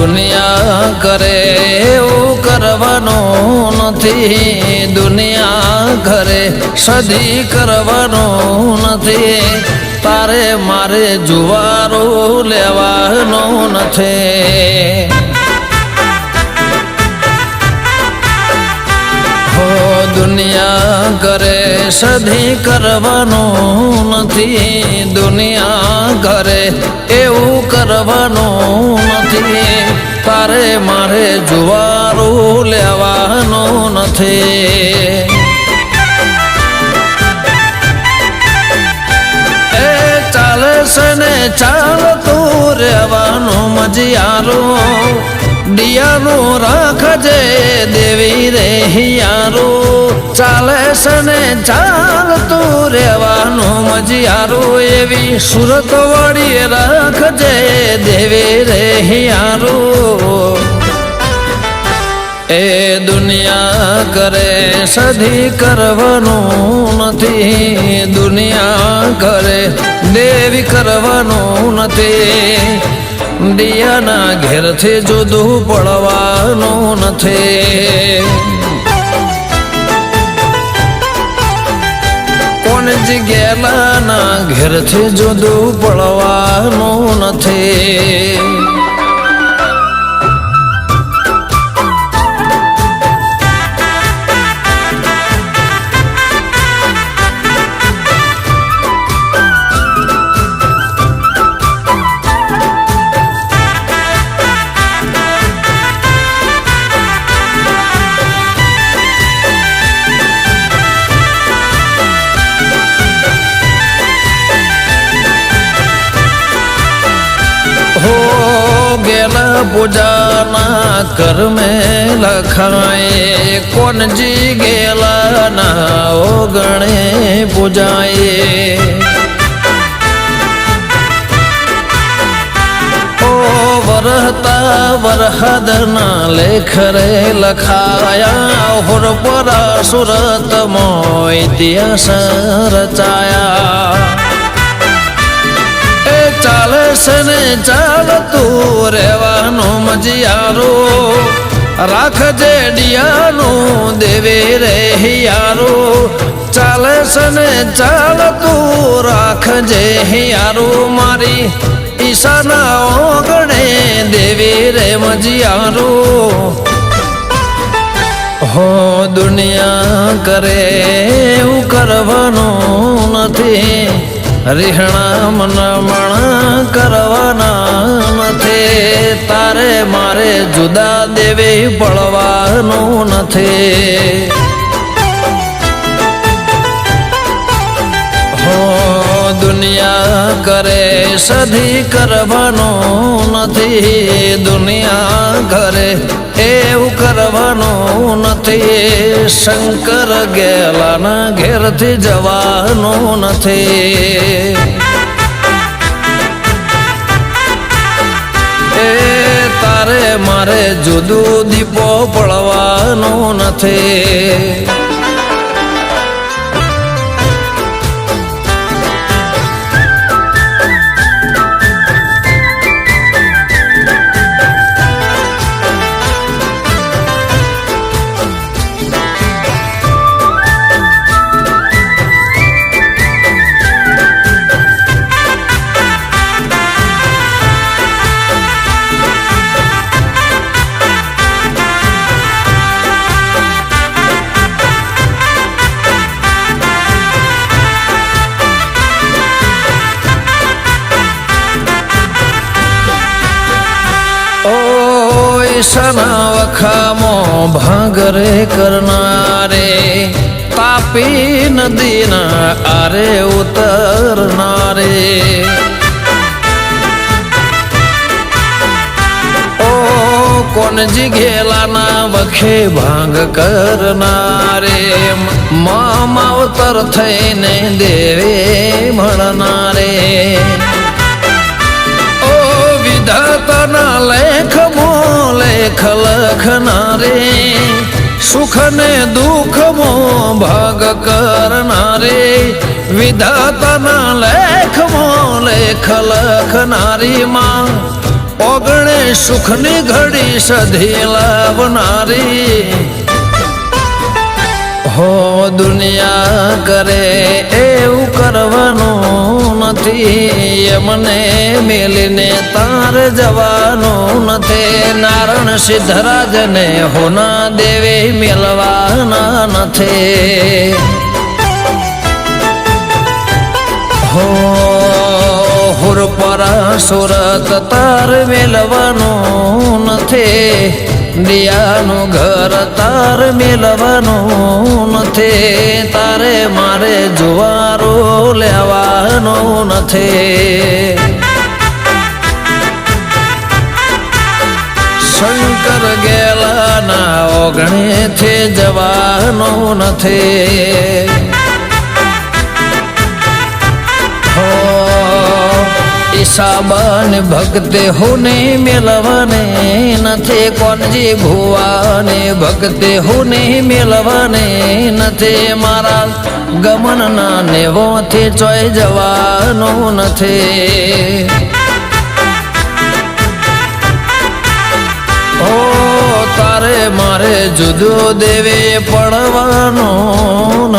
દુનિયા કરે એવું કરવાનું નથી, દુનિયા ઘરે સદી કરવાનું નથી, તારે મારે જુવારું લેવાનું નથી। દુનિયા કરે સદી કરવાનું નથી, દુનિયા ઘરે એવું કરવાનું નથી, તારે મારે જુવારું લેવાનું નથી। એ ચાલે છે ને ચાલતું રહેવાનું મજિયારું, દિયાનું રાખજે દેવી રે હિયારું, ચાલે છે ને ચાલતું રહેવાનું મજિયારું, એવી સુરત વાળી રાખજે દેવી રે હિયારું। એ દુનિયા કરે સદી કરવાનું નથી, દુનિયા કરે દેવી કરવાનું નથી, દિયાના ઘેરથી જુદું પડવાનું નથી। કોણજી ગેલાના ઘેરથી જુદું પડવાનું નથી। गेला पूजाना कर में लखाए, कोणजी गेला ना ओगणे पूजाए। ओ वरहता वरहद ना लेख रे लखाया, होर परा सुरत मो इतिहास रचाया। चाले से ने चालતું રહેવાનું મજિયારું, રાખજે ડિયાનું દેવી રે હિયારું, ચાલે છે ને ચાલતું રાખજે હિયારું, મારી ઈશાના ઓગણે દેવી રે મજિયારું। હો દુનિયા કરે એવું કરવાનું નથી, રીહણા મનામણ કરવાના નથી, તારે મારે જુદા દેવી પડવાનું નથી। હો દુનિયા કરે સદી કરવાનું નથી, દુનિયા ઘરે એવું કરવાનું નથી, શંકર ગેલાના ઘેરથી જવાનું નથી। એ તારે મારે જુદું દીપો પડવાનું નથી। ઈશાના વખામાં ભાંગરે કરનારે, તાપી નદીના આરે ઉતરનારે। ઓ કોણજી ગેલાના વખે ભાંગ કરનારે, મામાવતર થઈને દેવે મળનારે। ઓ વિધાતાના લેખમાં લેખ લખનારે, સુખ ને દુઃખમાં ભાગ કરનારે, વિધાતાના લેખમાં લેખ લખનારી માં ઓગણે સુખની ઘડી સધી લાવનારી હો દુનિયા કરે એવું કરવાનું નથી મને મેલીને તાર જવાનું નથી નારણ સિદ્ધરાજને હોના દેવે મેલવાના નથી હો હુર પરા સુરત તાર મેલવાનું નથી દિયાનું ઘર તાર મેલવાનું નથી તારે મારે જુવારો લેવાનો નથી શંકર ગેલાના ઓગણેથી જવાનું નથી ઈશાબાન ભક્તિ હોને મેલવાને નથી કોનજી ભુવાને ભક્તિ હોને મેલવાને નથી મારા ગમનના નેવોથી ચોય જવાનું નથી ઓ તારે મારે જુદો દેવે પડવાનું